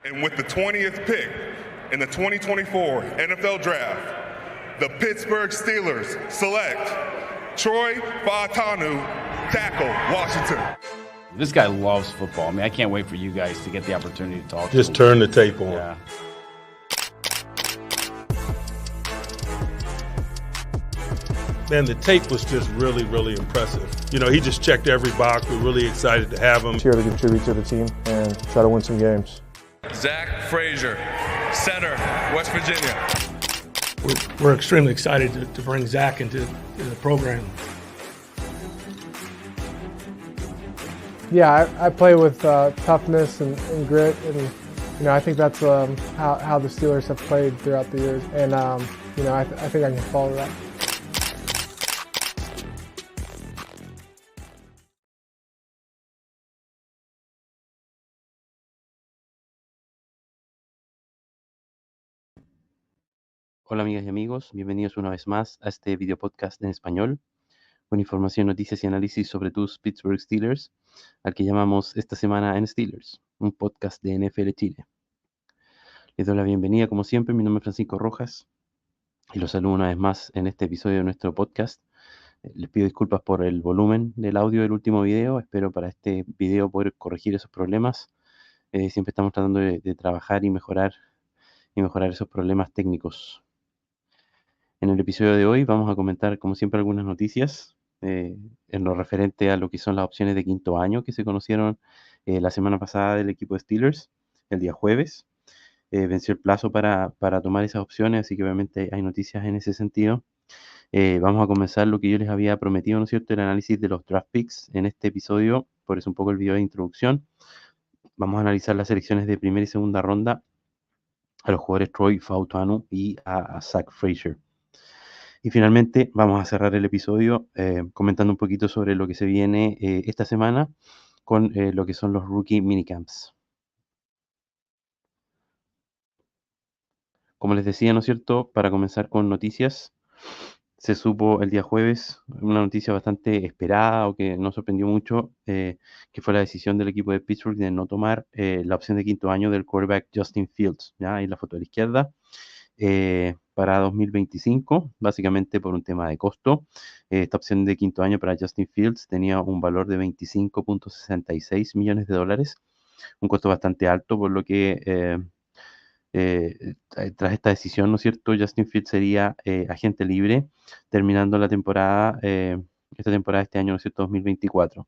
And with the 20th pick in the 2024 NFL Draft, the Pittsburgh Steelers select Troy Fautanu, tackle, Washington. This guy loves football. I mean, I can't wait for you guys to get the opportunity to talk to him. Just turn the tape on. Yeah. Man, the tape was just really, really impressive. You know, he just checked every box. We're really excited to have him. Here to contribute to the team and try to win some games. Zach Frazier, center, West Virginia. We're extremely excited to bring Zach into the program. Yeah, I play with toughness and grit, and you know I think that's how the Steelers have played throughout the years, and you know I think I can follow that. Hola amigas y amigos, bienvenidos una vez más a este video podcast en español con información, noticias y análisis sobre tus Pittsburgh Steelers, al que llamamos esta semana en Steelers, un podcast de NFL Chile. Les doy la bienvenida como siempre, mi nombre es Francisco Rojas y los saludo una vez más en este episodio de nuestro podcast. Les pido disculpas por el volumen del audio del último video, espero para este video poder corregir esos problemas. Siempre estamos tratando de trabajar y mejorar esos problemas técnicos. En el episodio de hoy vamos a comentar, como siempre, algunas noticias en lo referente a lo que son las opciones de quinto año que se conocieron la semana pasada del equipo de Steelers, el día jueves. Venció el plazo para tomar esas opciones, así que obviamente hay noticias en ese sentido. Vamos a comenzar lo que yo les había prometido, ¿no es cierto?, el análisis de los draft picks en este episodio, por eso un poco el video de introducción. Vamos a analizar las selecciones de primera y segunda ronda a los jugadores Troy Fautanu y a Zach Frazier. Y finalmente vamos a cerrar el episodio comentando un poquito sobre lo que se viene esta semana con lo que son los rookie minicamps. Como les decía, ¿no es cierto?, para comenzar con noticias, se supo el día jueves una noticia bastante esperada o que nos sorprendió mucho, que fue la decisión del equipo de Pittsburgh de no tomar la opción de quinto año del quarterback Justin Fields. ¿Ya? Ahí la foto a la izquierda. Para 2025, básicamente por un tema de costo. Esta opción de quinto año para Justin Fields tenía un valor de $25.66 millones, un costo bastante alto, por lo que tras esta decisión, ¿no es cierto?, Justin Fields sería agente libre, terminando la temporada, esta temporada este año, ¿no es cierto?, 2024.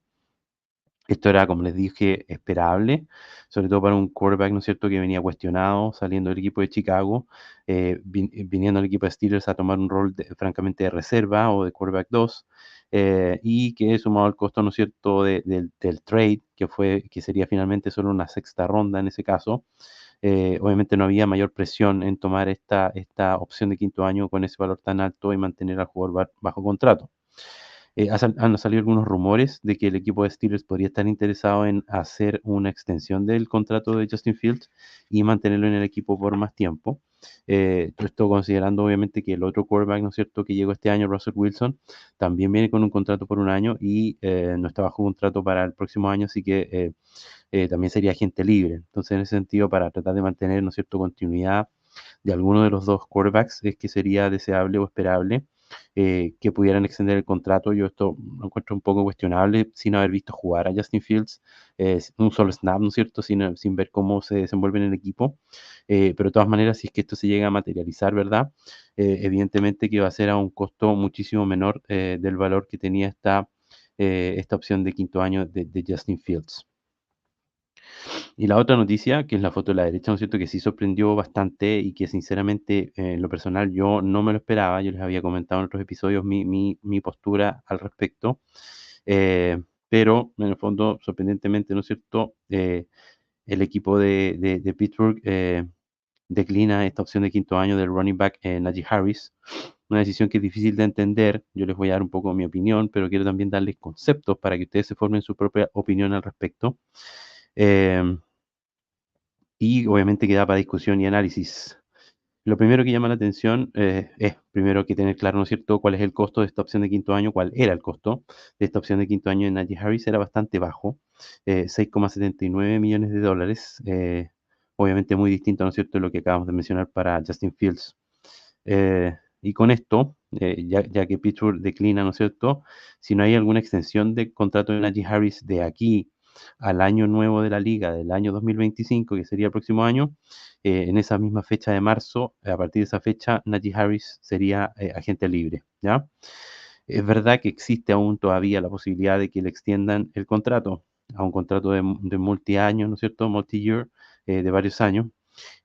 Esto era, como les dije, esperable, sobre todo para un quarterback, ¿no es cierto?, que venía cuestionado, saliendo del equipo de Chicago, viniendo al equipo de Steelers a tomar un rol francamente de reserva o de quarterback 2, y que sumado al costo, ¿no es cierto?, del trade, que sería finalmente solo una sexta ronda en ese caso, obviamente no había mayor presión en tomar esta opción de quinto año con ese valor tan alto y mantener al jugador bajo contrato. Han salido algunos rumores de que el equipo de Steelers podría estar interesado en hacer una extensión del contrato de Justin Fields y mantenerlo en el equipo por más tiempo. Esto considerando obviamente que el otro quarterback, ¿no es cierto?, que llegó este año, Russell Wilson, también viene con un contrato por un año y no está bajo contrato para el próximo año, así que también sería agente libre. Entonces, en ese sentido, para tratar de mantener, ¿no es cierto?, continuidad de alguno de los dos quarterbacks, es que sería deseable o esperable que pudieran extender el contrato. Yo esto lo encuentro un poco cuestionable sin haber visto jugar a Justin Fields un solo snap, ¿no es cierto?, sin ver cómo se desenvuelve en el equipo, pero de todas maneras, si es que esto se llega a materializar, ¿verdad?, evidentemente que va a ser a un costo muchísimo menor del valor que tenía esta opción de quinto año de Justin Fields. Y la otra noticia, que es la foto de la derecha, ¿no es cierto?, que sí sorprendió bastante y que sinceramente en lo personal yo no me lo esperaba. Yo les había comentado en otros episodios mi postura al respecto, pero en el fondo, sorprendentemente, ¿no es cierto?, el equipo de Pittsburgh declina esta opción de quinto año del running back Najee Harris, una decisión que es difícil de entender. Yo les voy a dar un poco mi opinión, pero quiero también darles conceptos para que ustedes se formen su propia opinión al respecto. Y obviamente queda para discusión y análisis. Lo primero que llama la atención es primero que tener claro, ¿no es cierto?, cuál es el costo de esta opción de quinto año, cuál era el costo de esta opción de quinto año de Najee Harris. Era bastante bajo, $6.79 millones, obviamente muy distinto, ¿no es cierto?, de lo que acabamos de mencionar para Justin Fields. Y con esto, ya que Pittsburgh declina, ¿no es cierto?, si no hay alguna extensión de contrato de Najee Harris de aquí al año nuevo de la liga, del año 2025, que sería el próximo año, en esa misma fecha de marzo, a partir de esa fecha, Najee Harris sería agente libre, ¿ya? Es verdad que existe aún todavía la posibilidad de que le extiendan el contrato a un contrato de multi-años, ¿no es cierto?, multi-year, de varios años,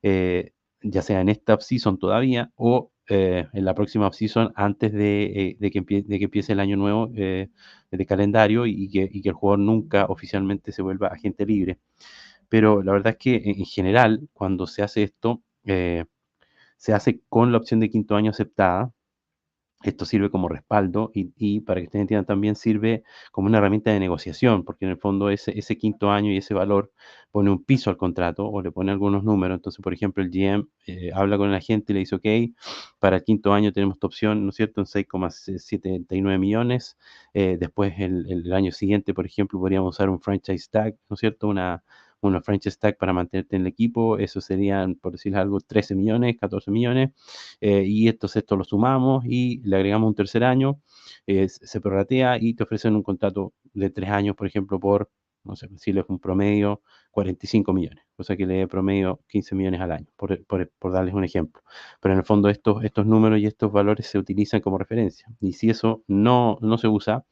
eh, ya sea en esta offseason todavía o en la próxima offseason antes de que empiece el año nuevo de calendario y que el jugador nunca oficialmente se vuelva agente libre. Pero la verdad es que en general, cuando se hace esto, se hace con la opción de quinto año aceptada. Esto sirve como respaldo y para que ustedes entiendan también sirve como una herramienta de negociación, porque en el fondo ese quinto año y ese valor pone un piso al contrato o le pone algunos números. Entonces, por ejemplo, el GM habla con el agente y le dice, ok, para el quinto año tenemos esta opción, ¿no es cierto?, en 6,79 millones. Después, el año siguiente, por ejemplo, podríamos usar un franchise tag, ¿no es cierto?, una franchise tag para mantenerte en el equipo. Eso serían, por decir algo, 13 millones, 14 millones. Y esto lo sumamos y le agregamos un tercer año, se prorratea y te ofrecen un contrato de 3 años, por ejemplo, por, no sé, decirles un promedio 45 millones, o sea que le dé promedio 15 millones al año, por darles un ejemplo. Pero en el fondo estos números y estos valores se utilizan como referencia. Y si eso no se usa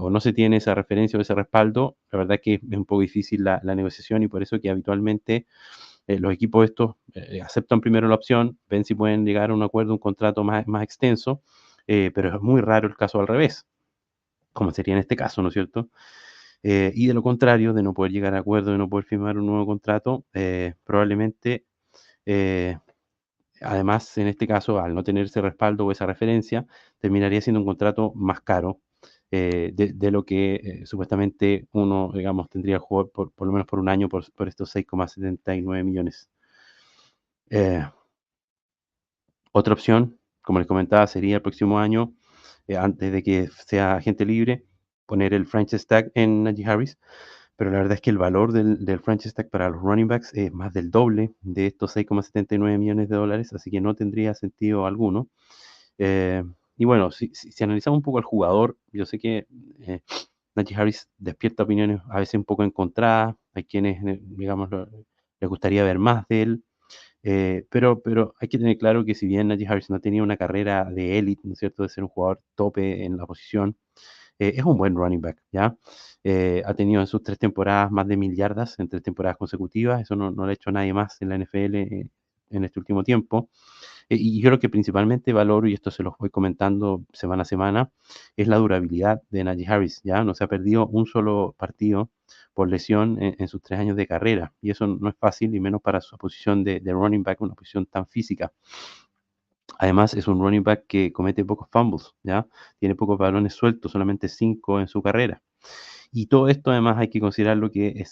o no se tiene esa referencia o ese respaldo, la verdad que es un poco difícil la negociación y por eso que habitualmente los equipos estos aceptan primero la opción, ven si pueden llegar a un acuerdo, un contrato más extenso, pero es muy raro el caso al revés, como sería en este caso, ¿no es cierto? Y de lo contrario, de no poder llegar a acuerdo, de no poder firmar un nuevo contrato, probablemente, además, en este caso, al no tener ese respaldo o esa referencia, terminaría siendo un contrato más caro de lo que supuestamente uno, digamos, tendría que jugar por lo menos por un año por estos 6,79 millones. Otra opción, como les comentaba, sería el próximo año, antes de que sea agente libre, poner el franchise tag en Najee Harris, pero la verdad es que el valor del franchise tag para los running backs es más del doble de estos 6,79 millones de dólares, así que no tendría sentido alguno. Eh, y bueno, si analizamos un poco al jugador, yo sé que Najee Harris despierta opiniones a veces un poco encontradas, hay quienes, digamos, les gustaría ver más de él. Pero hay que tener claro que si bien Najee Harris no tenía una carrera de élite, ¿no es cierto?, de ser un jugador tope en la posición, es un buen running back, ¿ya? Ha tenido en sus 3 temporadas más de 1000 yardas en 3 temporadas consecutivas, eso no lo ha hecho nadie más en la NFL en este último tiempo. Y yo creo que principalmente valoro, y esto se los voy comentando semana a semana, es la durabilidad de Najee Harris, ¿ya? No se ha perdido un solo partido por lesión en sus 3 años de carrera, y eso no es fácil, y menos para su posición de running back, una posición tan física. Además, es un running back que comete pocos fumbles, ¿ya? Tiene pocos balones sueltos, solamente 5 en su carrera. Y todo esto además hay que considerar lo que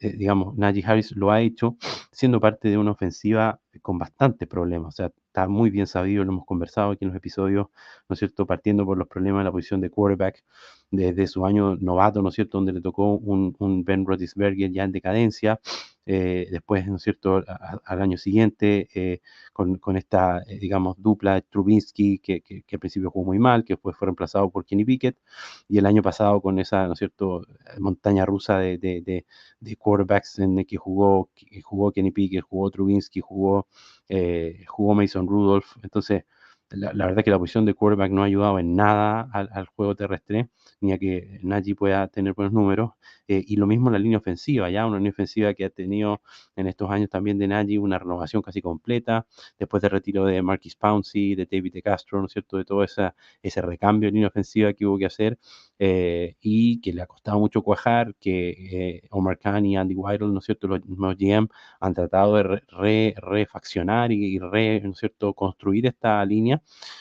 digamos, Najee Harris lo ha hecho siendo parte de una ofensiva con bastantes problemas. O sea, está muy bien sabido, lo hemos conversado aquí en los episodios, ¿no es cierto? Partiendo por los problemas de la posición de quarterback desde su año novato, ¿no es cierto? Donde le tocó un Ben Roethlisberger ya en decadencia. Después, ¿no es cierto?, al año siguiente, con esta, digamos, dupla Trubinsky, que al principio jugó muy mal, que después fue reemplazado por Kenny Pickett, y el año pasado con esa, ¿no es cierto?, montaña rusa de quarterbacks en el que jugó Kenny Pickett, jugó Trubinsky, jugó Mason Rudolph. Entonces, la verdad que la posición de quarterback no ha ayudado en nada al juego terrestre, ni a que Najee pueda tener buenos números. Y lo mismo en la línea ofensiva, ya una línea ofensiva que ha tenido en estos años también de Najee una renovación casi completa, después del retiro de Marquise Pouncey, de David DeCastro, ¿no es cierto?, de todo ese recambio de línea ofensiva que hubo que hacer, y que le ha costado mucho cuajar, que Omar Khan y Andy Weidl, ¿no es cierto?, los mismos GM han tratado de refaccionar y ¿no es cierto?, construir esta línea,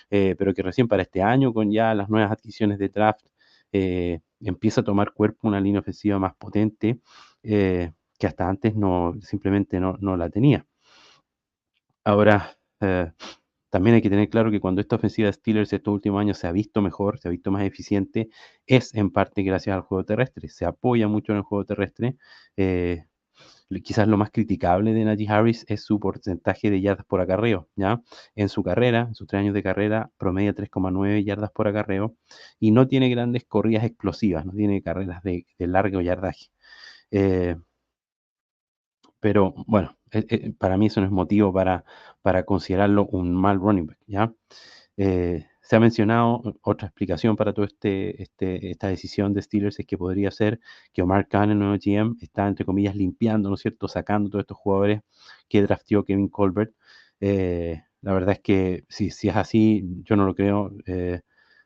pero que recién para este año, con ya las nuevas adquisiciones de draft, empieza a tomar cuerpo una línea ofensiva más potente, que hasta antes simplemente no la tenía. Ahora, también hay que tener claro que cuando esta ofensiva de Steelers estos últimos años se ha visto mejor, se ha visto más eficiente, es en parte gracias al juego terrestre. Se apoya mucho en el juego terrestre. quizás lo más criticable de Najee Harris es su porcentaje de yardas por acarreo, ¿ya? En su carrera, en sus 3 años de carrera, promedia 3,9 yardas por acarreo y no tiene grandes corridas explosivas, no tiene carreras de largo yardaje. Eh, pero bueno, para mí eso no es motivo para considerarlo un mal running back, ¿ya? Se ha mencionado otra explicación para toda esta decisión de Steelers es que podría ser que Omar Khan, el nuevo GM, está, entre comillas, limpiando, ¿no es cierto?, sacando todos estos jugadores que drafteó Kevin Colbert. La verdad es que si es así, yo no lo creo.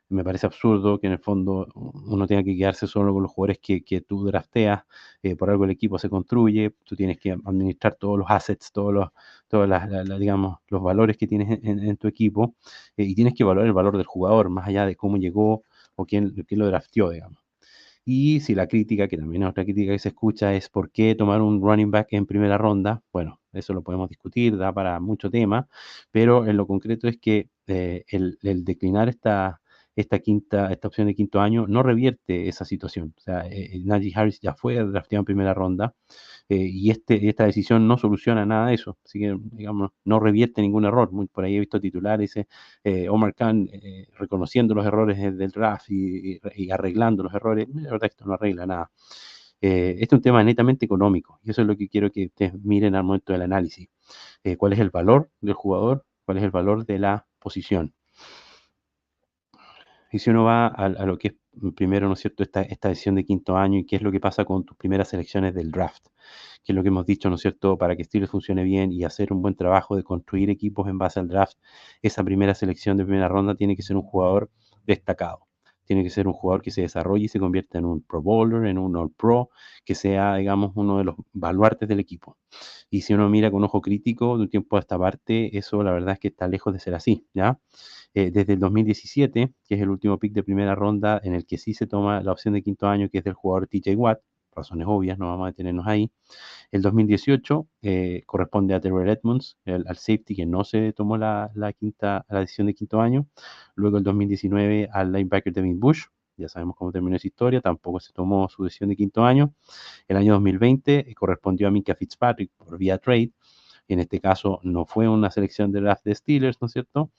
Me parece absurdo que en el fondo uno tenga que quedarse solo con los jugadores que tú drafteas. Por algo el equipo se construye, tú tienes que administrar todos los assets, todos digamos, los valores que tienes en tu equipo, y tienes que evaluar el valor del jugador, más allá de cómo llegó o quién lo drafteó, digamos. Y si la crítica, que también es otra crítica que se escucha, es por qué tomar un running back en primera ronda, bueno, eso lo podemos discutir, da para mucho tema, pero en lo concreto es que el declinar esta opción de quinto año no revierte esa situación. O sea, Najee Harris ya fue drafteado en primera ronda, y esta decisión no soluciona nada de eso. Así que, digamos, no revierte ningún error. Por ahí he visto titulares, Omar Khan reconociendo los errores del draft y arreglando los errores. La verdad, esto no arregla nada. Este es un tema netamente económico y eso es lo que quiero que ustedes miren al momento del análisis. ¿Cuál es el valor del jugador? ¿Cuál es el valor de la posición? Y si uno va a lo que es primero, ¿no es cierto?, esta decisión de quinto año y qué es lo que pasa con tus primeras selecciones del draft, que es lo que hemos dicho, ¿no es cierto?, para que Steelers funcione bien y hacer un buen trabajo de construir equipos en base al draft, esa primera selección de primera ronda tiene que ser un jugador destacado. Tiene que ser un jugador que se desarrolle y se convierta en un Pro Bowler, en un All Pro, que sea, digamos, uno de los baluartes del equipo. Y si uno mira con ojo crítico de un tiempo a esta parte, eso la verdad es que está lejos de ser así, ¿ya? Desde el 2017, que es el último pick de primera ronda, en el que sí se toma la opción de quinto año, que es del jugador TJ Watt, razones obvias, no vamos a detenernos ahí. El 2018 corresponde a Terrell Edmonds, al safety, que no se tomó la decisión de quinto año. Luego el 2019 al linebacker Devin Bush, ya sabemos cómo terminó esa historia, tampoco se tomó su decisión de quinto año. El año 2020 correspondió a Minkah Fitzpatrick por vía trade. En este caso no fue una selección de draft de Steelers, ¿no es cierto?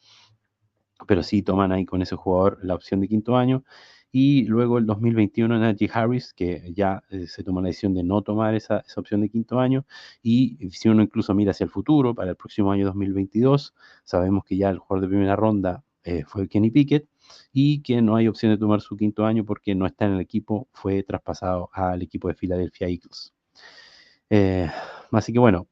Pero sí toman ahí con ese jugador la opción de quinto año. Y luego el 2021 Najee Harris, que ya se toma la decisión de no tomar esa opción de quinto año. Y si uno incluso mira hacia el futuro, para el próximo año 2022, sabemos que ya el jugador de primera ronda fue Kenny Pickett y que no hay opción de tomar su quinto año porque no está en el equipo, fue traspasado al equipo de Philadelphia Eagles. Así que bueno,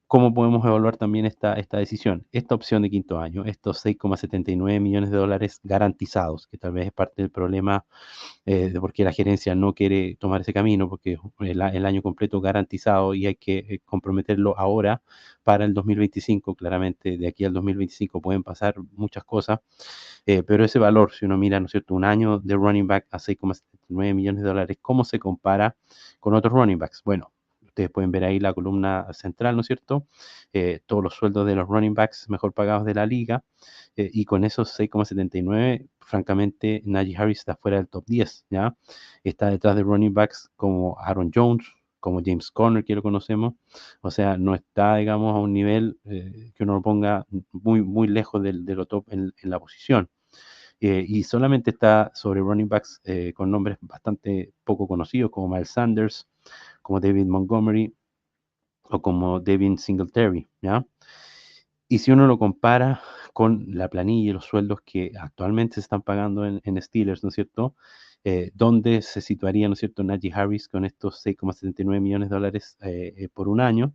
¿cómo podemos evaluar también esta decisión? Esta opción de quinto año, estos 6,79 millones de dólares garantizados, que tal vez es parte del problema de por qué la gerencia no quiere tomar ese camino, porque es el año completo garantizado y hay que comprometerlo ahora para el 2025. Claramente, de aquí al 2025 pueden pasar muchas cosas, pero ese valor, si uno mira, ¿no es cierto?, un año de running back a 6,79 millones de dólares, ¿cómo se compara con otros running backs? Bueno, ustedes pueden ver ahí la columna central, ¿no es cierto? Todos los sueldos de los running backs mejor pagados de la liga, y con esos 6,79, francamente, Najee Harris está fuera del top 10, ¿ya? Está detrás de running backs como Aaron Jones, como James Conner, que lo conocemos. O sea, no está, digamos, a un nivel que uno lo ponga muy, muy lejos de lo top en la posición. Y solamente está sobre running backs con nombres bastante poco conocidos, como Miles Sanders, como David Montgomery o como Devin Singletary, ¿ya? Y si uno lo compara con la planilla y los sueldos que actualmente se están pagando en Steelers, ¿no es cierto? ¿Dónde se situaría, ¿no es cierto?, Najee Harris con estos 6,79 millones de dólares por un año?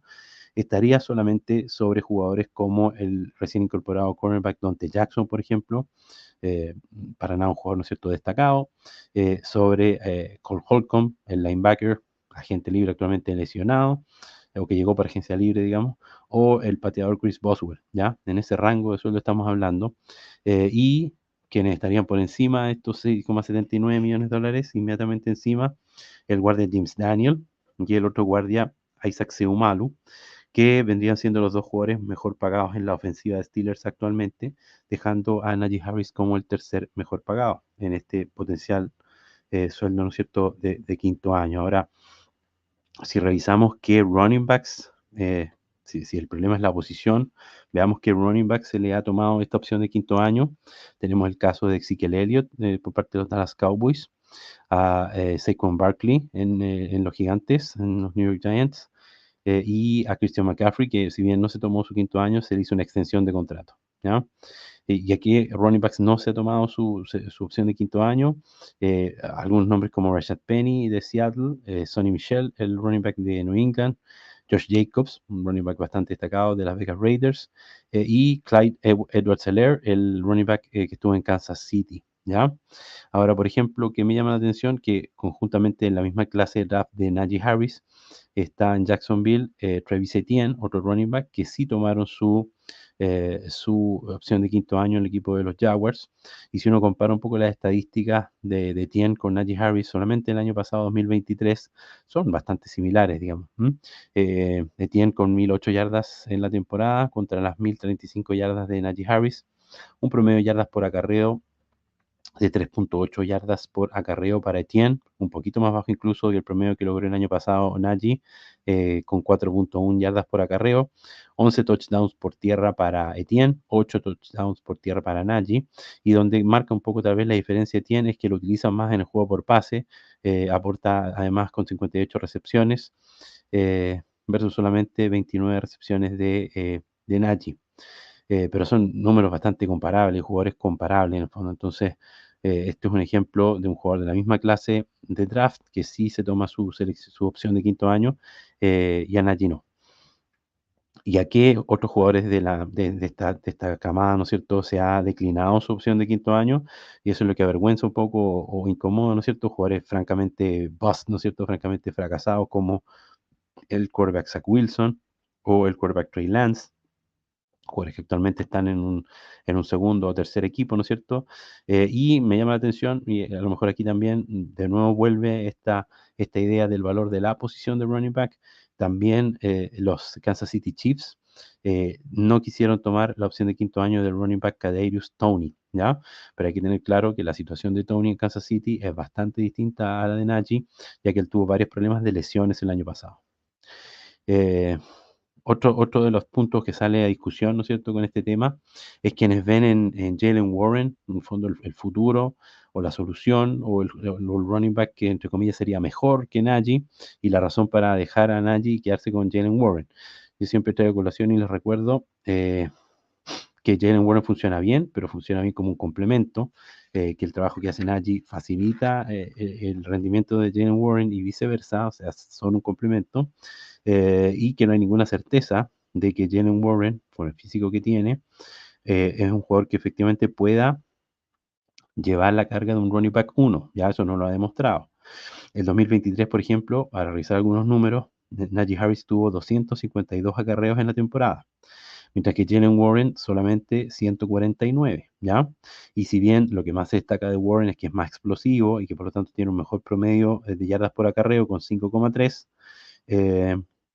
Estaría solamente sobre jugadores como el recién incorporado cornerback Donte Jackson, por ejemplo, para nada un jugador, ¿no es cierto?, destacado, sobre Cole Holcomb, el linebacker, agente libre actualmente lesionado, o que llegó por agencia libre, digamos, o el pateador Chris Boswell, ¿ya? En ese rango de sueldo estamos hablando, y quienes estarían por encima de estos 6,79 millones de dólares, inmediatamente encima, el guardia James Daniel y el otro guardia Isaac Seumalu, que vendrían siendo los dos jugadores mejor pagados en la ofensiva de Steelers actualmente, dejando a Najee Harris como el tercer mejor pagado en este potencial sueldo, ¿no es cierto?, de quinto año. Ahora, si revisamos qué running backs, si el problema es la posición, veamos qué running back se le ha tomado esta opción de quinto año. Tenemos el caso de Ezekiel Elliott por parte de los Dallas Cowboys, a Saquon Barkley en los Gigantes, en los New York Giants, y a Christian McCaffrey, que si bien no se tomó su quinto año, se le hizo una extensión de contrato, ¿ya? Y aquí running backs no se ha tomado su opción de quinto año. Algunos nombres como Rashad Penny de Seattle, Sonny Michel, el running back de New England, Josh Jacobs, un running back bastante destacado de las Vegas Raiders, y Clyde Edwards-Helaire, el running back que estuvo en Kansas City, ¿ya? Ahora, por ejemplo, que me llama la atención que conjuntamente en la misma clase de draft de Najee Harris está en Jacksonville Travis Etienne, otro running back que sí tomaron su opción de quinto año en el equipo de los Jaguars. Y si uno compara un poco las estadísticas de Etienne con Najee Harris solamente el año pasado, 2023, son bastante similares, digamos. Etienne con 1.008 yardas en la temporada contra las 1.035 yardas de Najee Harris, un promedio de yardas por acarreo de 3.8 yardas por acarreo para Etienne, un poquito más bajo incluso que el promedio que logró el año pasado Najee, con 4.1 yardas por acarreo, 11 touchdowns por tierra para Etienne, 8 touchdowns por tierra para Najee, y donde marca un poco tal vez la diferencia Etienne es que lo utilizan más en el juego por pase, aporta además con 58 recepciones, versus solamente 29 recepciones de Najee. Pero son números bastante comparables, jugadores comparables en el fondo. Entonces, este es un ejemplo de un jugador de la misma clase de draft que sí se toma su opción de quinto año y a Najee no. Y a qué otros jugadores de esta camada, ¿no es cierto?, se ha declinado su opción de quinto año, y eso es lo que avergüenza un poco o incomoda, ¿no es cierto?, jugadores francamente bust, ¿no es cierto?, francamente fracasados como el quarterback Zach Wilson o el quarterback Trey Lance, jugadores que actualmente están en un segundo o tercer equipo, ¿no es cierto? Y me llama la atención, y a lo mejor aquí también de nuevo vuelve esta idea del valor de la posición de running back. También los Kansas City Chiefs no quisieron tomar la opción de quinto año del running back Kadarius Toney, ¿ya? Pero hay que tener claro que la situación de Toney en Kansas City es bastante distinta a la de Najee, ya que él tuvo varios problemas de lesiones el año pasado. Otro de los puntos que sale a discusión, ¿no es cierto?, con este tema, es quienes ven en Jaylen Warren, en el fondo, el futuro o la solución o el running back que, entre comillas, sería mejor que Najee, y la razón para dejar a Najee y quedarse con Jaylen Warren. Yo siempre traigo colación y les recuerdo que Jaylen Warren funciona bien, pero funciona bien como un complemento, que el trabajo que hace Najee facilita el rendimiento de Jaylen Warren y viceversa, o sea, son un complemento. Y que no hay ninguna certeza de que Jaylen Warren, por el físico que tiene, es un jugador que efectivamente pueda llevar la carga de un running back 1, ya eso no lo ha demostrado. El 2023, por ejemplo, para revisar algunos números, Najee Harris tuvo 252 acarreos en la temporada, mientras que Jaylen Warren solamente 149, ¿ya? Y si bien lo que más se destaca de Warren es que es más explosivo y que por lo tanto tiene un mejor promedio de yardas por acarreo con 5,3,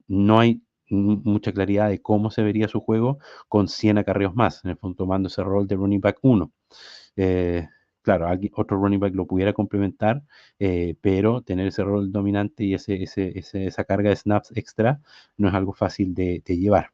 no hay mucha claridad de cómo se vería su juego con 100 acarreos más, en el fondo tomando ese rol de running back 1. Claro, otro running back lo pudiera complementar, pero tener ese rol dominante y esa carga de snaps extra no es algo fácil de llevar.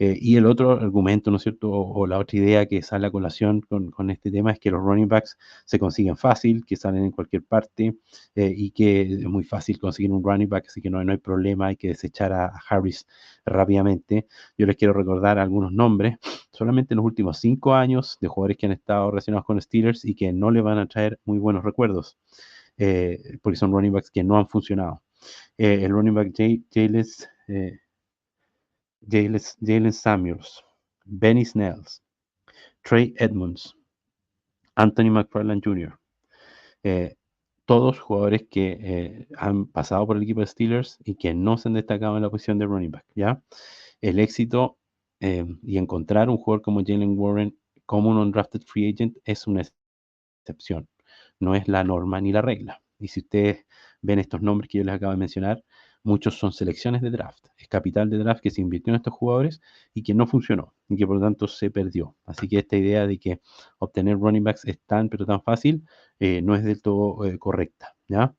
Y el otro argumento, ¿no es cierto?, o la otra idea que sale a colación con este tema es que los running backs se consiguen fácil, que salen en cualquier parte, y que es muy fácil conseguir un running back, así que no hay problema, hay que desechar a Harris rápidamente. Yo les quiero recordar algunos nombres, solamente en los últimos 5 años, de jugadores que han estado relacionados con Steelers y que no le van a traer muy buenos recuerdos, porque son running backs que no han funcionado. El running back Jaylen Samuels, Benny Snells, Trey Edmonds, Anthony McFarland Jr., todos jugadores que han pasado por el equipo de Steelers y que no se han destacado en la posición de running back, ¿ya? El éxito y encontrar un jugador como Jaylen Warren como un undrafted free agent es una excepción, no es la norma ni la regla. Y si ustedes ven estos nombres que yo les acabo de mencionar, muchos son selecciones de draft, es capital de draft que se invirtió en estos jugadores y que no funcionó y que por lo tanto se perdió. Así que esta idea de que obtener running backs es tan pero tan fácil no es del todo correcta, ¿ya?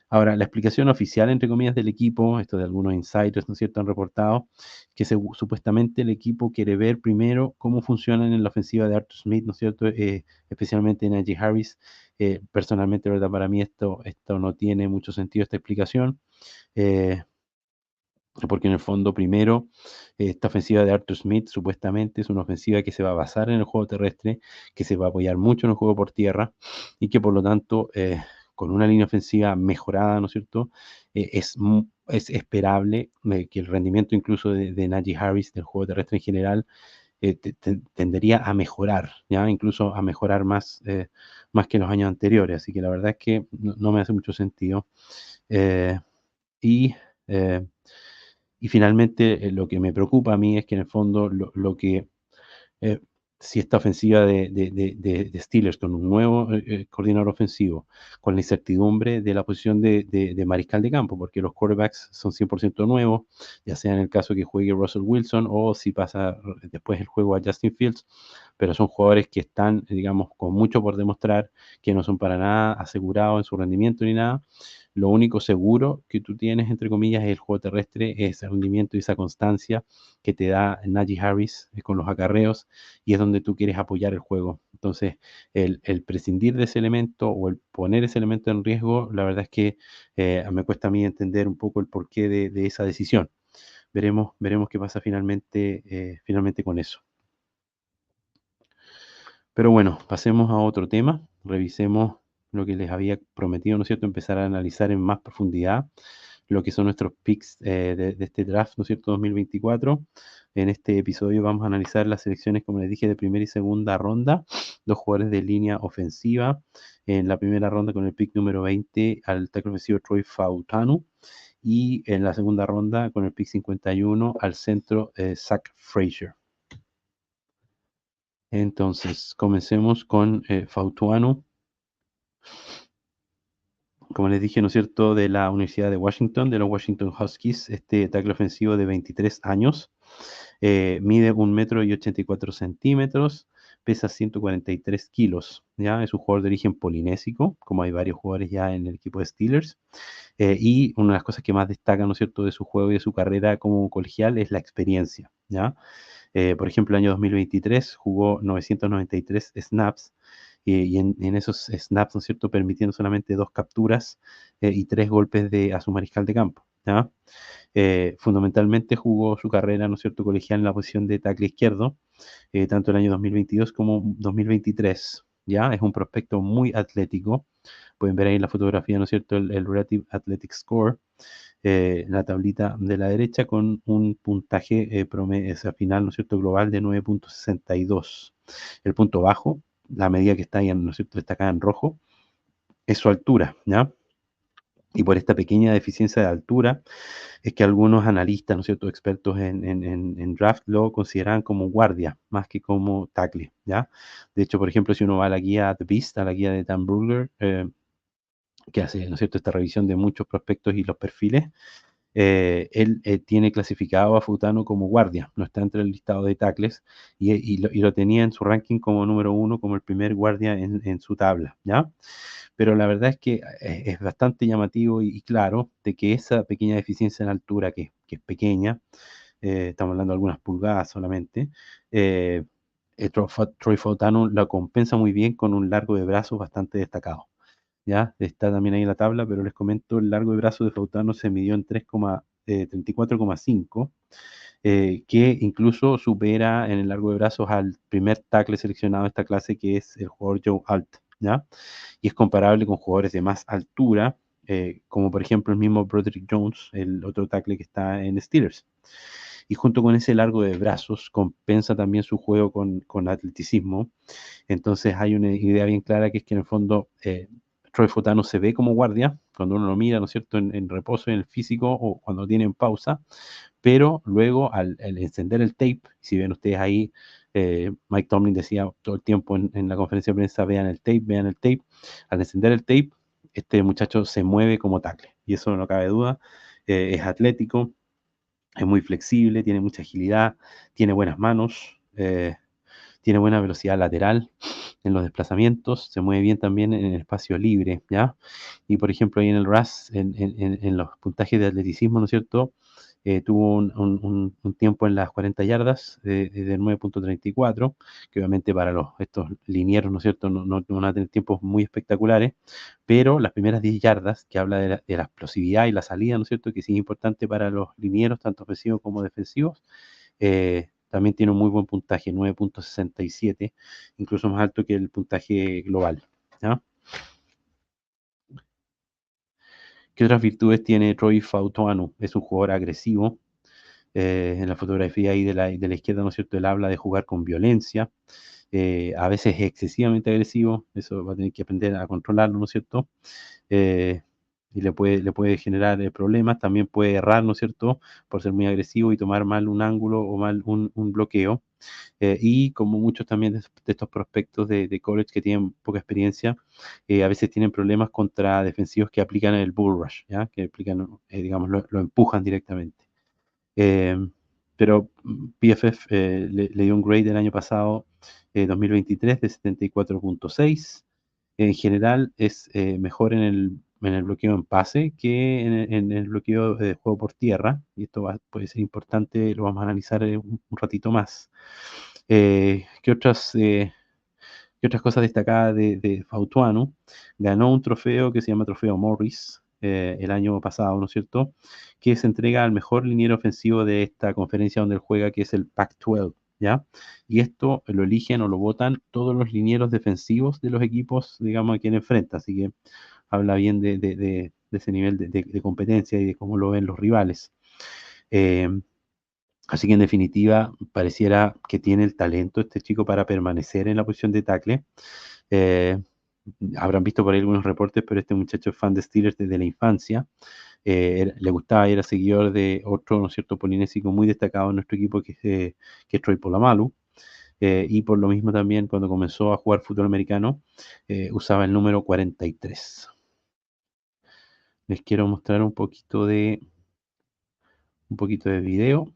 Ahora, la explicación oficial, entre comillas, del equipo, esto de algunos insiders, ¿no es cierto?, han reportado que supuestamente el equipo quiere ver primero cómo funcionan en la ofensiva de Arthur Smith, ¿no es cierto?, especialmente Najee Harris. Personalmente, ¿verdad?, para mí esto no tiene mucho sentido, esta explicación. Porque en el fondo, primero, esta ofensiva de Arthur Smith supuestamente es una ofensiva que se va a basar en el juego terrestre, que se va a apoyar mucho en el juego por tierra y que por lo tanto, con una línea ofensiva mejorada, ¿no es cierto?, es esperable que el rendimiento incluso de Najee Harris del juego terrestre en general tendería a mejorar, ¿ya? Incluso a mejorar más, más que en los años anteriores. Así que la verdad es que no me hace mucho sentido. Eh, y eh, y finalmente, lo que me preocupa a mí es que en el fondo lo que, eh, si esta ofensiva de Steelers con un nuevo coordinador ofensivo, con la incertidumbre de la posición de mariscal de campo, porque los quarterbacks son 100% nuevos, ya sea en el caso que juegue Russell Wilson o si pasa después el juego a Justin Fields, pero son jugadores que están, digamos, con mucho por demostrar, que no son para nada asegurados en su rendimiento ni nada. Lo único seguro que tú tienes, entre comillas, es el juego terrestre, es el rendimiento y esa constancia que te da Najee Harris con los acarreos, y es donde tú quieres apoyar el juego. Entonces, el prescindir de ese elemento o el poner ese elemento en riesgo, la verdad es que me cuesta a mí entender un poco el porqué de esa decisión. Veremos qué pasa finalmente con eso. Pero bueno, pasemos a otro tema, revisemos lo que les había prometido, ¿no es cierto?, empezar a analizar en más profundidad lo que son nuestros picks de este draft, ¿no es cierto?, 2024. En este episodio vamos a analizar las selecciones, como les dije, de primera y segunda ronda, dos jugadores de línea ofensiva. En la primera ronda con el pick número 20 al tackle ofensivo Troy Fautanu, y en la segunda ronda con el pick 51 al centro Zach Frazier. Entonces, comencemos con Fautuano. Como les dije, ¿no es cierto?, de la Universidad de Washington, de los Washington Huskies, este tackle ofensivo de 23 años, mide 1,84 m, pesa 143 kilos, ¿ya? Es un jugador de origen polinésico, como hay varios jugadores ya en el equipo de Steelers, y una de las cosas que más destaca, ¿no es cierto?, de su juego y de su carrera como colegial es la experiencia, ¿ya? Por ejemplo, el año 2023 jugó 993 snaps, y en esos snaps, ¿no es cierto?, permitiendo solamente 2 capturas y 3 golpes a su mariscal de campo, ¿ya? Fundamentalmente jugó su carrera, ¿no es cierto?, colegial en la posición de tackle izquierdo, tanto el año 2022 como 2023, ¿ya? Es un prospecto muy atlético. Pueden ver ahí en la fotografía, ¿no es cierto?, el Relative Athletic Score, en la tablita de la derecha, con un puntaje promedio, final, ¿no es cierto?, global de 9.62. El punto bajo, la medida que está ahí, ¿no es cierto?, destacada en rojo, es su altura, ¿ya? Y por esta pequeña deficiencia de altura es que algunos analistas, ¿no es cierto?, expertos en draft lo consideran como guardia más que como tackle, ¿ya? De hecho, por ejemplo, si uno va a la guía The Beast, a la guía de Dan Brugler, que hace, ¿no es cierto?, esta revisión de muchos prospectos y los perfiles, él tiene clasificado a Fautanu como guardia, no está entre el listado de tackles, y lo tenía en su ranking como número 1, como el primer guardia en su tabla, ¿ya? Pero la verdad es que es bastante llamativo y claro de que esa pequeña deficiencia en altura, que es pequeña, estamos hablando de algunas pulgadas solamente, Troy Fautanu la compensa muy bien con un largo de brazos bastante destacado, ¿ya? Está también ahí en la tabla, pero les comento, el largo de brazo de Fautanu se midió en 34,5, que incluso supera en el largo de brazos al primer tackle seleccionado de esta clase, que es el jugador Joe Alt, ¿ya? Y es comparable con jugadores de más altura, como por ejemplo el mismo Broderick Jones, el otro tackle que está en Steelers. Y junto con ese largo de brazos, compensa también su juego con atleticismo. Entonces hay una idea bien clara, que es que en el fondo Troy Fautanu se ve como guardia cuando uno lo mira, ¿no es cierto?, en reposo, en el físico, o cuando tiene en pausa, pero luego al encender el tape, si ven ustedes ahí, Mike Tomlin decía todo el tiempo en la conferencia de prensa, vean el tape, al encender el tape, este muchacho se mueve como tackle, y eso no cabe duda. Es atlético, es muy flexible, tiene mucha agilidad, tiene buenas manos, tiene buena velocidad lateral. en los desplazamientos, se mueve bien también en el espacio libre, ¿ya? Y por ejemplo, ahí en el RAS, en los puntajes de atleticismo, ¿no es cierto? Tuvo un tiempo en las 40 yardas de 9.34, que obviamente para estos linieros, ¿no es cierto?, no van a tener tiempos muy espectaculares, pero las primeras 10 yardas, que habla de la explosividad y la salida, ¿no es cierto?, que sí es importante para los linieros, tanto ofensivos como defensivos, también tiene un muy buen puntaje, 9.67, incluso más alto que el puntaje global, ¿ya? ¿Qué otras virtudes tiene Troy Fautanu? Es un jugador agresivo. En la fotografía ahí de la izquierda, ¿no es cierto?, él habla de jugar con violencia, a veces es excesivamente agresivo, eso va a tener que aprender a controlarlo, ¿no es cierto? Y le puede generar problemas, también puede errar, ¿no es cierto?, por ser muy agresivo y tomar mal un ángulo o mal un bloqueo. Y como muchos también de estos prospectos de college que tienen poca experiencia, a veces tienen problemas contra defensivos que aplican el bull rush, ¿ya? Que aplican, digamos, lo empujan directamente. Pero PFF le dio un grade el año pasado, 2023, de 74.6. En general es mejor en el bloqueo en pase que en el bloqueo de juego por tierra, y esto puede ser importante, lo vamos a analizar un ratito más. ¿Qué otras cosas destacadas de Fautuano? Ganó un trofeo que se llama Trofeo Morris el año pasado, ¿no es cierto?, que se entrega al mejor liniero ofensivo de esta conferencia donde él juega, que es el Pac-12, ¿ya? Y esto lo eligen o lo votan todos los linieros defensivos de los equipos, digamos, a quien enfrenta, así que habla bien de ese nivel de competencia y de cómo lo ven los rivales. Así que en definitiva, pareciera que tiene el talento este chico para permanecer en la posición de tackle. Habrán visto por ahí algunos reportes, pero este muchacho es fan de Steelers desde la infancia. Le gustaba, era seguidor de otro, ¿no es cierto?, polinésico muy destacado en nuestro equipo, que es Troy Polamalu. Y por lo mismo también, cuando comenzó a jugar fútbol americano, usaba el número 43. Les quiero mostrar un poquito de video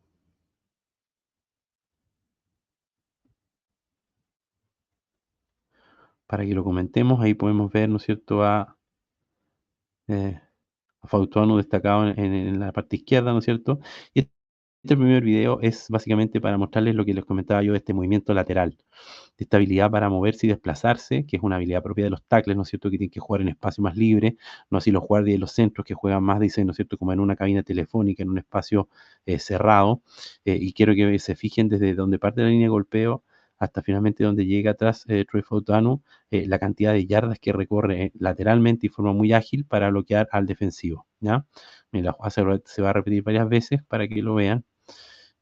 para que lo comentemos. Ahí podemos ver, ¿no es cierto?, a Fautuano destacado en la parte izquierda, ¿no es cierto? Y este primer video es básicamente para mostrarles lo que les comentaba yo de este movimiento lateral, de esta habilidad para moverse y desplazarse, que es una habilidad propia de los tackles, ¿no es cierto?, que tienen que jugar en espacio más libre, no así los guardias y los centros, que juegan más, dicen, ¿no es cierto?, como en una cabina telefónica, en un espacio cerrado. Y quiero que se fijen desde donde parte la línea de golpeo hasta finalmente donde llega atrás Troy Fautanu, la cantidad de yardas que recorre lateralmente y de forma muy ágil para bloquear al defensivo, ¿ya? La jugada se va a repetir varias veces para que lo vean.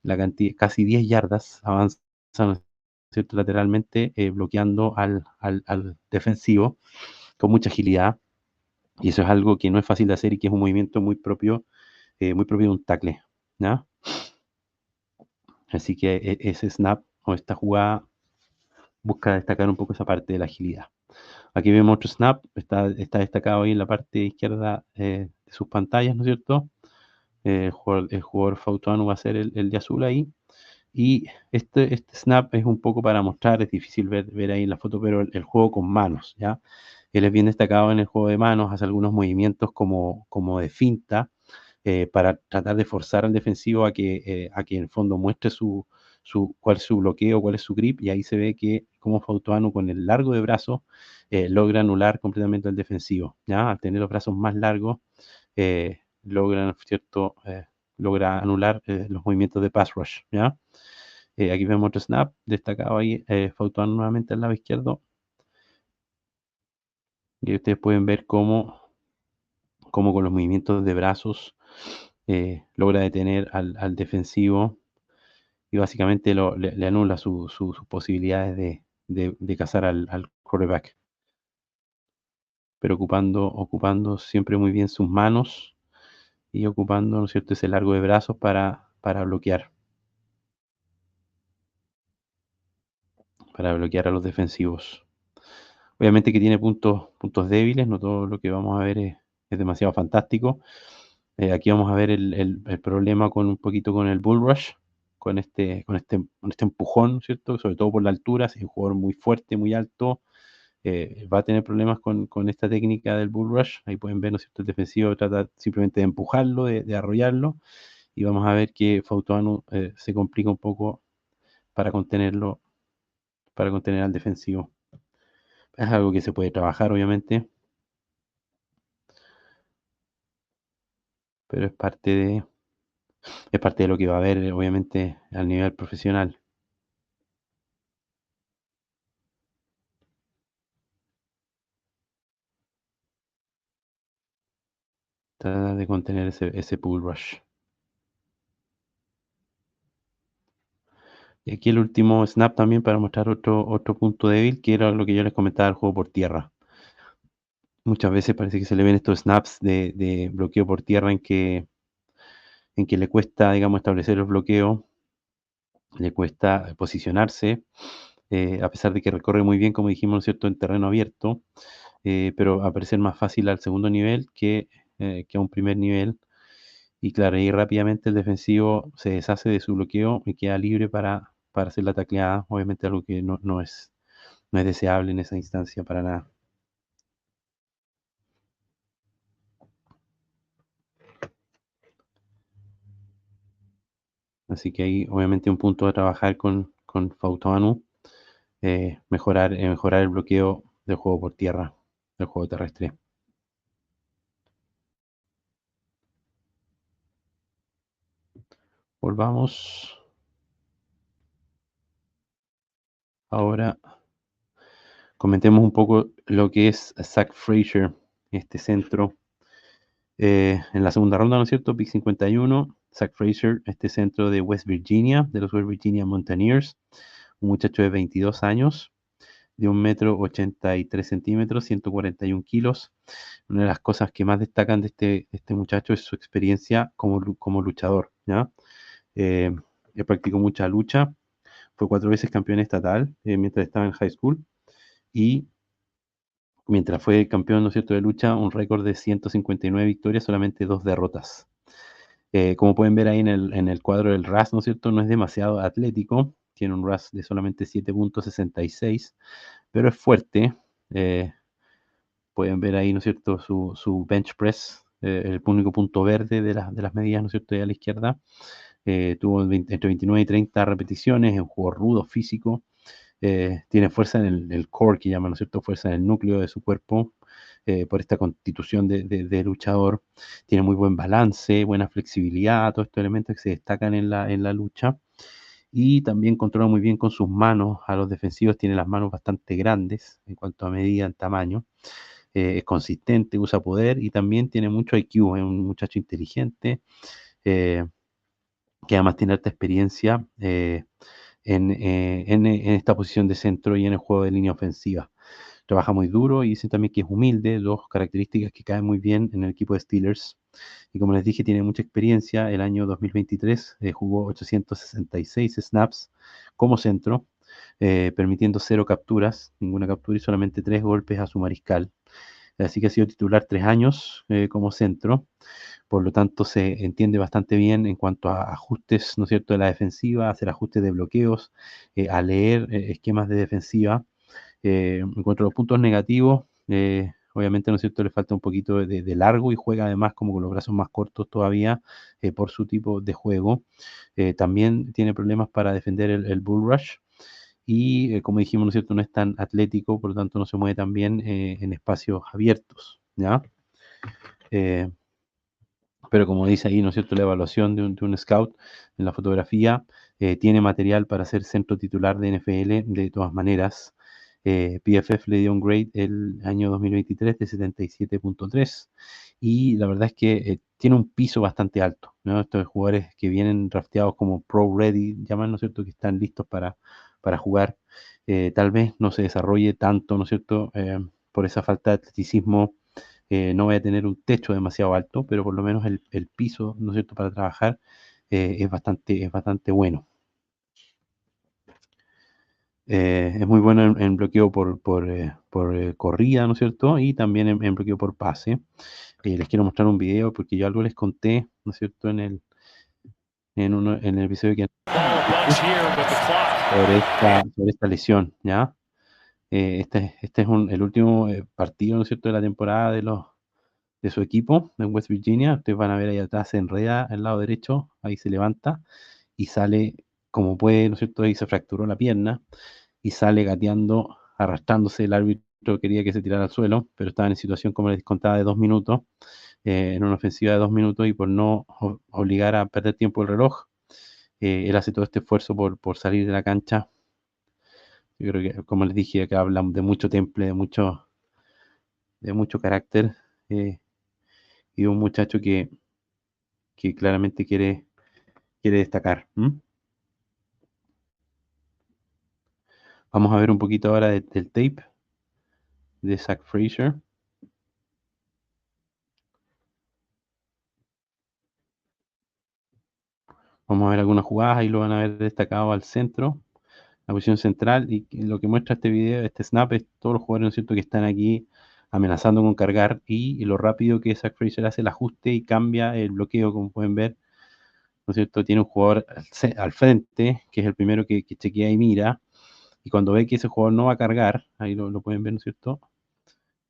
La cantidad, casi 10 yardas avanza, ¿no es cierto?, lateralmente, bloqueando al defensivo con mucha agilidad. Y eso es algo que no es fácil de hacer y que es un movimiento muy propio de un tackle, ¿ya? Así que ese snap o esta jugada busca destacar un poco esa parte de la agilidad. Aquí vemos otro snap, está destacado ahí en la parte izquierda de sus pantallas, ¿no es cierto? El jugador Fautuano va a ser el de azul ahí. Y este snap es un poco para mostrar, es difícil ver ahí en la foto, pero el juego con manos, ¿ya? Él es bien destacado en el juego de manos, hace algunos movimientos como de finta, para tratar de forzar al defensivo a que en el fondo muestre cuál es su bloqueo, cuál es su grip, y ahí se ve que como Fautuano con el largo de brazos logra anular completamente al defensivo, ¿ya? Al tener los brazos más largos, logra anular los movimientos de pass rush, ¿ya? Aquí vemos otro snap, destacado ahí, Fautuano nuevamente al lado izquierdo, y ustedes pueden ver cómo con los movimientos de brazos logra detener al defensivo y básicamente le anula sus posibilidades de cazar al quarterback, pero ocupando siempre muy bien sus manos y ocupando, ¿no es cierto?, ese largo de brazos para bloquear a los defensivos. Obviamente que tiene puntos débiles, no todo lo que vamos a ver es demasiado fantástico. Aquí vamos a ver el problema un poquito con el bull rush, con este empujón, ¿cierto? Sobre todo por la altura, es un jugador muy fuerte, muy alto, va a tener problemas con esta técnica del bull rush. Ahí pueden ver, ¿no es cierto? El defensivo trata simplemente de empujarlo, de arrollarlo, y vamos a ver que Fautuano se complica un poco para contenerlo, para contener al defensivo. Es algo que se puede trabajar, obviamente, pero es parte de lo que va a haber, obviamente, al nivel profesional. Tratar de contener ese bull rush. Y aquí el último snap también para mostrar otro punto débil, que era lo que yo les comentaba del juego por tierra. Muchas veces parece que se le ven estos snaps de bloqueo por tierra en que le cuesta, digamos, establecer el bloqueo, le cuesta posicionarse, a pesar de que recorre muy bien, como dijimos, ¿no es cierto?, en terreno abierto, pero a parecer más fácil al segundo nivel que a un primer nivel. Y claro, ahí rápidamente el defensivo se deshace de su bloqueo y queda libre para hacer la tacleada, obviamente algo que no es deseable en esa instancia para nada. Así que ahí obviamente un punto a trabajar con Fautuano, mejorar el bloqueo del juego por tierra, del juego terrestre. Volvamos. Ahora comentemos un poco lo que es Zach Frazier, este centro. En la segunda ronda, ¿no es cierto? Pick 51, Zach Frazier, este centro de West Virginia, de los West Virginia Mountaineers, un muchacho de 22 años, de 1,83 m, 141 kilos. Una de las cosas que más destacan de este muchacho es su experiencia como luchador, ¿ya? Él practicó mucha lucha, fue 4 veces campeón estatal mientras estaba en high school, y mientras fue campeón, ¿no es cierto?, de lucha, un récord de 159 victorias, solamente 2 derrotas. Como pueden ver ahí en el cuadro del RAS, ¿no es cierto?, no es demasiado atlético, tiene un RAS de solamente 7.66, pero es fuerte. Pueden ver ahí, ¿no es cierto?, su bench press, el único punto verde de las medidas, ¿no es cierto?, ahí a la izquierda. Tuvo entre 29 y 30 repeticiones, es un juego rudo, físico. Tiene fuerza en el core, que llaman, ¿no es cierto?, fuerza en el núcleo de su cuerpo, por esta constitución de luchador. Tiene muy buen balance, buena flexibilidad, todos estos elementos que se destacan en la lucha. Y también controla muy bien con sus manos a los defensivos, tiene las manos bastante grandes en cuanto a medida, en tamaño. Es consistente, usa poder y también tiene mucho IQ, es un muchacho inteligente, que además tiene alta experiencia en esta posición de centro y en el juego de línea ofensiva. Trabaja muy duro y dicen también que es humilde, dos características que caen muy bien en el equipo de Steelers. Y como les dije, tiene mucha experiencia. El año 2023 jugó 866 snaps como centro, permitiendo 0 capturas, ninguna captura y solamente 3 golpes a su mariscal. Así que ha sido titular 3 años como centro. Por lo tanto, se entiende bastante bien en cuanto a ajustes, ¿no es cierto?, de la defensiva, hacer ajustes de bloqueos, a leer esquemas de defensiva. En cuanto a los puntos negativos, obviamente, ¿no es cierto?, le falta un poquito de largo y juega además como con los brazos más cortos todavía por su tipo de juego. También tiene problemas para defender el bull rush. Y como dijimos, ¿no es cierto?, no es tan atlético, por lo tanto no se mueve tan bien en espacios abiertos, ¿ya? Pero como dice ahí, ¿no es cierto?, la evaluación de un scout en la fotografía, tiene material para ser centro titular de NFL de todas maneras. PFF le dio un grade el año 2023 de 77.3 y la verdad es que tiene un piso bastante alto, ¿no? Estos jugadores que vienen drafteados como pro ready, llaman, ¿no es cierto?, que están listos para jugar, tal vez no se desarrolle tanto, ¿no es cierto?, por esa falta de atleticismo. No voy a tener un techo demasiado alto, pero por lo menos el piso, ¿no es cierto?, para trabajar es bastante bueno. Es muy bueno en bloqueo por corrida, ¿no es cierto?, y también en bloqueo por pase. Les quiero mostrar un video porque yo algo les conté, ¿no es cierto?, en el episodio que sobre esta lesión, ¿ya? Este es el último partido, ¿no es cierto?, de la temporada de su equipo en West Virginia. Ustedes van a ver ahí atrás, se enreda al lado derecho, ahí se levanta y sale como puede, ¿no es cierto? Ahí se fracturó la pierna y sale gateando, arrastrándose. El árbitro quería que se tirara al suelo, pero estaban en situación, como les contaba, de 2 minutos, en una ofensiva de 2 minutos, y por no obligar a perder tiempo el reloj, él hace todo este esfuerzo por salir de la cancha. Yo creo que, como les dije, acá hablan de mucho temple, de mucho carácter, y de un muchacho que claramente quiere destacar. Vamos a ver un poquito ahora del tape de Zach Frazier. Vamos a ver algunas jugadas, ahí lo van a ver destacado al centro, la posición central, y lo que muestra este video, este snap, es todos los jugadores, ¿no es cierto?, que están aquí amenazando con cargar, y lo rápido que Zach Frazier hace el ajuste y cambia el bloqueo, como pueden ver, ¿no es cierto? Tiene un jugador al frente, que es el primero que chequea y mira, y cuando ve que ese jugador no va a cargar, ahí lo pueden ver, ¿no es cierto?,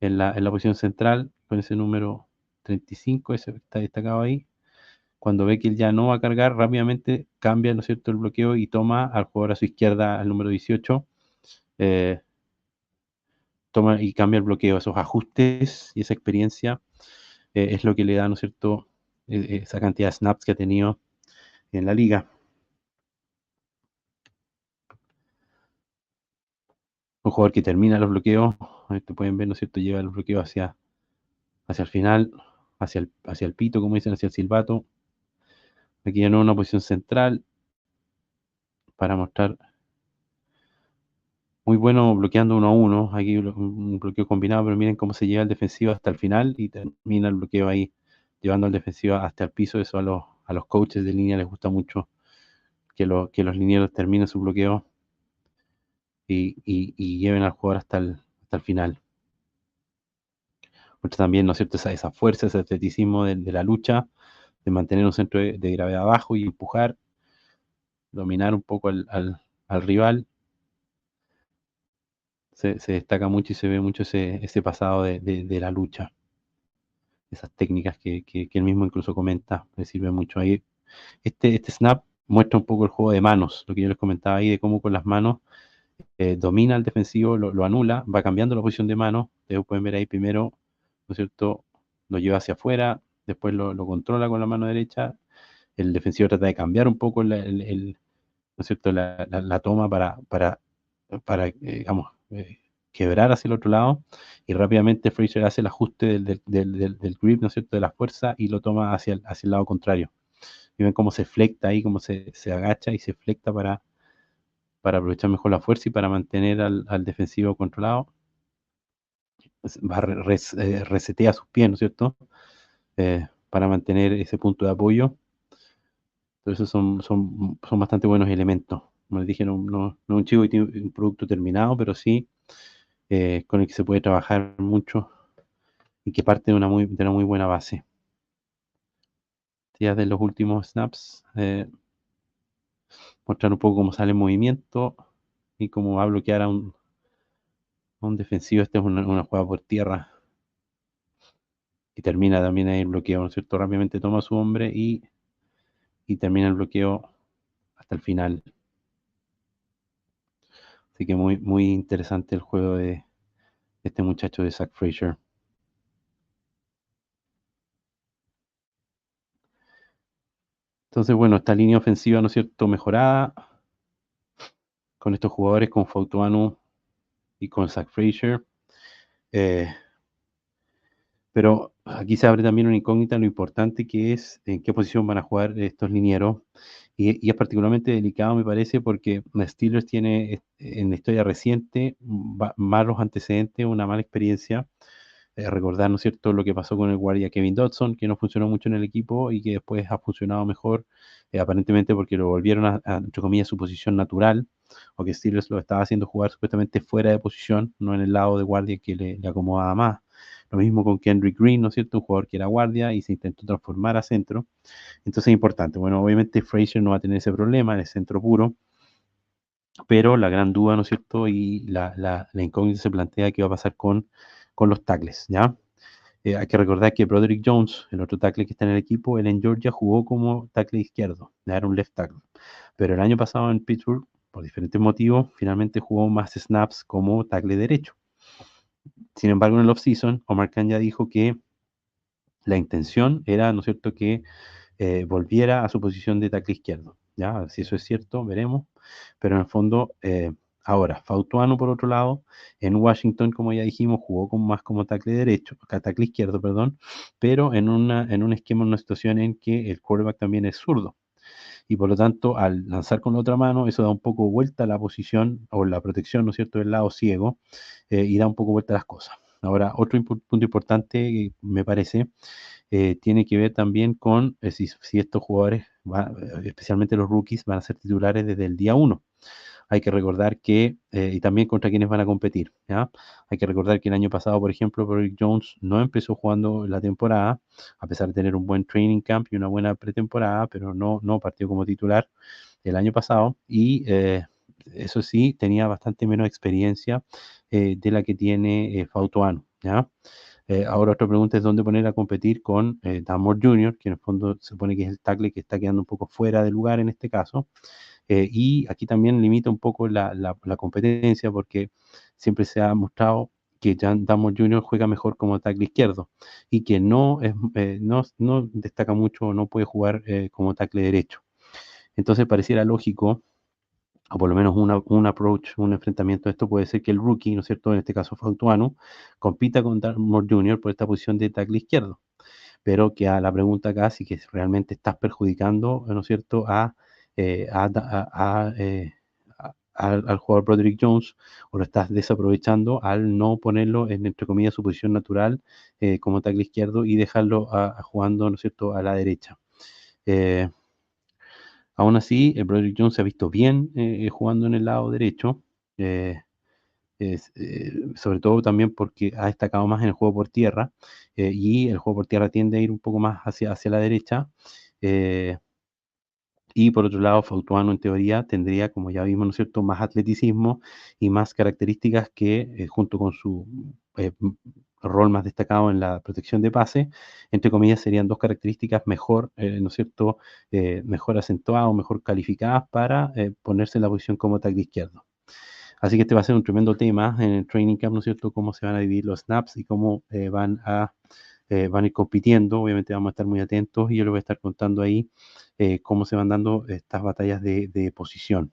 en la posición central, con ese número 35, ese que está destacado ahí. Cuando ve que él ya no va a cargar, rápidamente cambia, ¿no es cierto?, el bloqueo y toma al jugador a su izquierda, al número 18, toma y cambia el bloqueo. Esos ajustes y esa experiencia es lo que le da, ¿no es cierto?, esa cantidad de snaps que ha tenido en la liga. Un jugador que termina los bloqueos, pueden ver, ¿no es cierto?, lleva el bloqueo hacia el final, hacia el pito, como dicen, hacia el silbato. Aquí ya no una posición central para mostrar. Muy bueno bloqueando 1 a 1. Aquí un bloqueo combinado, pero miren cómo se lleva el defensivo hasta el final y termina el bloqueo ahí, llevando al defensivo hasta el piso. Eso a los coaches de línea les gusta mucho, que los linieros terminen su bloqueo y lleven al jugador hasta el final. Muestra también, ¿no es cierto?, esa fuerza, ese atleticismo de la lucha, de mantener un centro de gravedad bajo y empujar, dominar un poco al rival. Se destaca mucho y se ve mucho ese pasado de la lucha. Esas técnicas que él mismo incluso comenta, le sirve mucho. Ahí este snap muestra un poco el juego de manos, lo que yo les comentaba ahí, de cómo con las manos domina al defensivo, lo anula, va cambiando la posición de mano. Ustedes pueden ver ahí primero, ¿no es cierto?, lo lleva hacia afuera, después lo controla con la mano derecha. El defensivo trata de cambiar un poco ¿no es cierto?, la toma para digamos, quebrar hacia el otro lado, y rápidamente Frazier hace el ajuste del grip, ¿no es cierto?, de la fuerza, y lo toma hacia el lado contrario. Y ven cómo se flecta ahí, cómo se agacha y se flecta para aprovechar mejor la fuerza y para mantener al defensivo controlado. Resetea sus pies, ¿no es cierto?, para mantener ese punto de apoyo. Entonces son bastante buenos elementos. Como les dije, no es un chico que tiene un producto terminado, pero sí con el que se puede trabajar mucho y que parte de una muy buena base. Ya de los últimos snaps, mostrar un poco cómo sale el movimiento y cómo va a bloquear a un defensivo. Esta es una jugada por tierra y termina también ahí el bloqueo, ¿no es cierto? Rápidamente toma a su hombre y termina el bloqueo hasta el final. Así que muy interesante el juego de este muchacho de Zach Frazier. Entonces, bueno, esta línea ofensiva, ¿no es cierto?, mejorada con estos jugadores, con Fautuanu y con Zach Frazier. Pero aquí se abre también una incógnita, lo importante que es en qué posición van a jugar estos linieros. Y es particularmente delicado, me parece, porque Steelers tiene en la historia reciente malos antecedentes, una mala experiencia. Recordar, ¿no es cierto?, lo que pasó con el guardia Kevin Dodson, que no funcionó mucho en el equipo y que después ha funcionado mejor, aparentemente porque lo volvieron a, entre comillas, su posición natural, o que Steelers lo estaba haciendo jugar supuestamente fuera de posición, no en el lado de guardia que le acomodaba más. Lo mismo con Kendrick Green, ¿no es cierto?, un jugador que era guardia y se intentó transformar a centro. Entonces es importante. Bueno, obviamente Frazier no va a tener ese problema, es centro puro. pero la gran duda, ¿no es cierto? Y la incógnita se plantea qué va a pasar con los tackles, ¿ya? Hay que recordar que Broderick Jones, el otro tackle que está en el equipo, él en Georgia jugó como tackle izquierdo, ya era un left tackle. Pero el año pasado en Pittsburgh, por diferentes motivos, finalmente jugó más snaps como tackle derecho. Sin embargo, en el offseason, Omar Khan ya dijo que la intención era, ¿no es cierto?, que volviera a su posición de tackle izquierdo. ¿Ya? Si eso es cierto, veremos. Pero en el fondo, ahora, Fautuano, por otro lado, en Washington, como ya dijimos, jugó más como tackle derecho, tackle izquierdo, perdón, pero en un esquema, en una situación en que el quarterback también es zurdo. Y por lo tanto, al lanzar con la otra mano, eso da un poco vuelta a la posición o la protección, ¿no es cierto?, del lado ciego, y da un poco vuelta a las cosas. Ahora, otro punto importante, me parece, tiene que ver también con si estos jugadores, especialmente los rookies, van a ser titulares desde el día 1. Hay que recordar que, y también contra quienes van a competir, ¿ya? Hay que recordar que el año pasado, por ejemplo, Broderick Jones no empezó jugando la temporada, a pesar de tener un buen training camp y una buena pretemporada, pero no partió como titular el año pasado y eso sí, tenía bastante menos experiencia de la que tiene Fautuano, ¿ya? Ahora otra pregunta es dónde poner a competir con Damore Jr., que en el fondo se supone que es el tackle que está quedando un poco fuera de lugar en este caso. Y aquí también limita un poco la competencia porque siempre se ha mostrado que Jan Damore Jr. juega mejor como tackle izquierdo y que no destaca mucho, no puede jugar como tackle derecho. Entonces pareciera lógico, o por lo menos un approach, un enfrentamiento de esto puede ser que el rookie, ¿no es cierto?, en este caso Fautuano, compita con Damore Jr. por esta posición de tackle izquierdo. Pero que a la pregunta acá, si que realmente estás perjudicando, ¿no es cierto?, al jugador Broderick Jones, o lo estás desaprovechando al no ponerlo en, entre comillas, su posición natural como tackle izquierdo y dejarlo jugando, ¿no es cierto?, a la derecha. Aún así, el Broderick Jones se ha visto bien jugando en el lado derecho, sobre todo también porque ha destacado más en el juego por tierra, y el juego por tierra tiende a ir un poco más hacia la derecha. Y por otro lado, Fautuano en teoría tendría, como ya vimos, ¿no es cierto?, más atleticismo y más características que, junto con su rol más destacado en la protección de pase, entre comillas, serían dos características mejor, ¿no es cierto?, mejor acentuadas, mejor calificadas para ponerse en la posición como tackle izquierdo. Así que este va a ser un tremendo tema en el training camp, ¿no es cierto?, cómo se van a dividir los snaps y cómo van a ir compitiendo. Obviamente vamos a estar muy atentos y yo les voy a estar contando ahí cómo se van dando estas batallas de posición.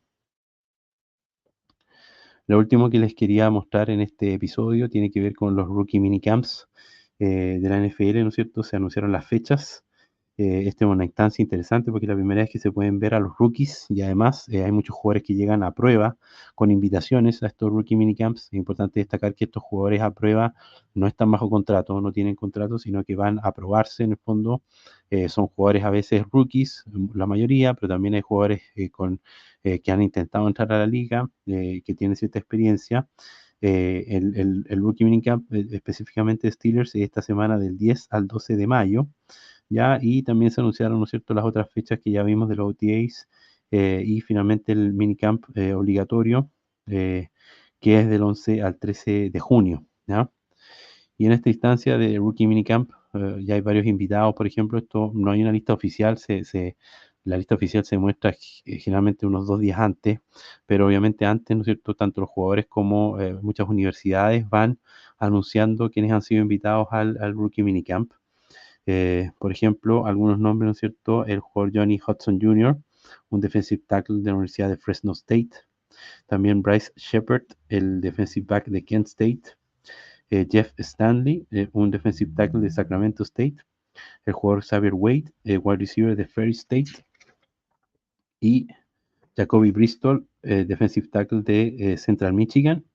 Lo último que les quería mostrar en este episodio tiene que ver con los rookie minicamps de la NFL, ¿no es cierto? Se anunciaron las fechas. Esta es una instancia interesante porque es la primera vez que se pueden ver a los rookies y además hay muchos jugadores que llegan a prueba con invitaciones a estos rookie minicamps. Es importante destacar que estos jugadores a prueba no están bajo contrato, no tienen contrato, sino que van a probarse en el fondo. Son jugadores a veces rookies, la mayoría, pero también hay jugadores que han intentado entrar a la liga, que tienen cierta experiencia. El Rookie Minicamp, específicamente Steelers, es esta semana del 10 al 12 de mayo. ¿Ya? Y también se anunciaron, ¿no es cierto?, las otras fechas que ya vimos de los OTAs y finalmente el minicamp obligatorio, que es del 11 al 13 de junio, ¿ya? Y en esta instancia de Rookie Minicamp ya hay varios invitados, por ejemplo, esto no hay una lista oficial, la lista oficial se muestra generalmente unos 2 días antes, pero obviamente antes, ¿no es cierto?, tanto los jugadores como muchas universidades van anunciando quiénes han sido invitados al Rookie Minicamp. Por ejemplo, algunos nombres, ¿no es cierto? El jugador Johnny Hudson Jr., un defensive tackle de la Universidad de Fresno State. También Bryce Shepard, el defensive back de Kent State. Jeff Stanley, un defensive tackle de Sacramento State. El jugador Xavier Wade, wide receiver de Ferry State. Y Jacoby Bristol, defensive tackle de Central Michigan.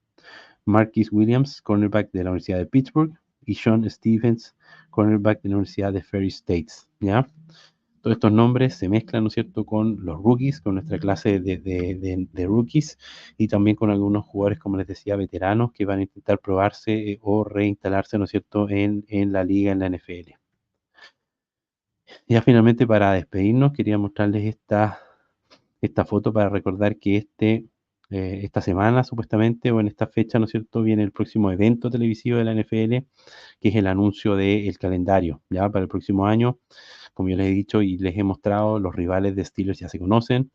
Marquis Williams, cornerback de la Universidad de Pittsburgh. Y Sean Stevens, cornerback de la Universidad de Ferry State, ¿ya? Todos estos nombres se mezclan, ¿no es cierto?, con los rookies, con nuestra clase de rookies y también con algunos jugadores, como les decía, veteranos que van a intentar probarse o reinstalarse, ¿no es cierto?, en la liga, en la NFL. Ya finalmente, para despedirnos, quería mostrarles esta foto para recordar que este esta semana, supuestamente, o en esta fecha, ¿no es cierto?, viene el próximo evento televisivo de la NFL, que es el anuncio del calendario, ¿ya? Para el próximo año. Como yo les he dicho y les he mostrado, los rivales de Steelers ya se conocen,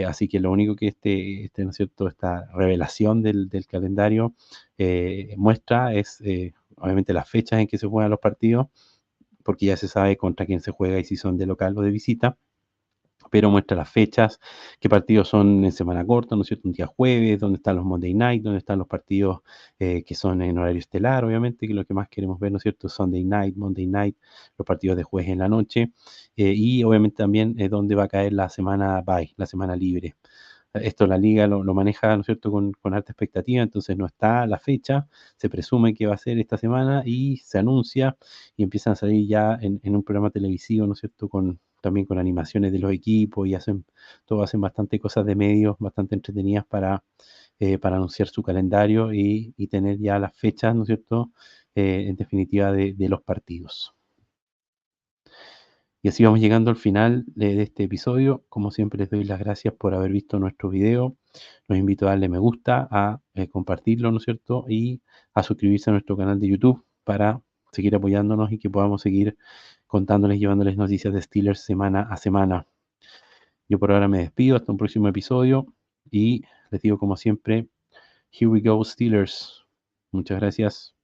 así que lo único que ¿no es cierto?, esta revelación del calendario muestra es, obviamente, las fechas en que se juegan los partidos, porque ya se sabe contra quién se juega y si son de local o de visita, pero muestra las fechas, qué partidos son en semana corta, ¿no es cierto?, un día jueves, dónde están los Monday Night, dónde están los partidos que son en horario estelar, obviamente, que lo que más queremos ver, ¿no es cierto?, Sunday Night, Monday Night, los partidos de jueves en la noche, y obviamente también dónde va a caer la semana bye, la semana libre. Esto la liga lo maneja, ¿no es cierto?, con alta expectativa, entonces no está la fecha, se presume que va a ser esta semana y se anuncia y empiezan a salir ya en un programa televisivo, ¿no es cierto?, también con animaciones de los equipos y hacen bastante cosas de medios, bastante entretenidas para anunciar su calendario y tener ya las fechas, ¿no es cierto?, en definitiva de los partidos. Y así vamos llegando al final de este episodio. Como siempre, les doy las gracias por haber visto nuestro video. Los invito a darle me gusta, a compartirlo, ¿no es cierto?, y a suscribirse a nuestro canal de YouTube para seguir apoyándonos y que podamos seguir contándoles, llevándoles noticias de Steelers semana a semana. Yo por ahora me despido, hasta un próximo episodio y les digo como siempre, here we go Steelers. Muchas gracias.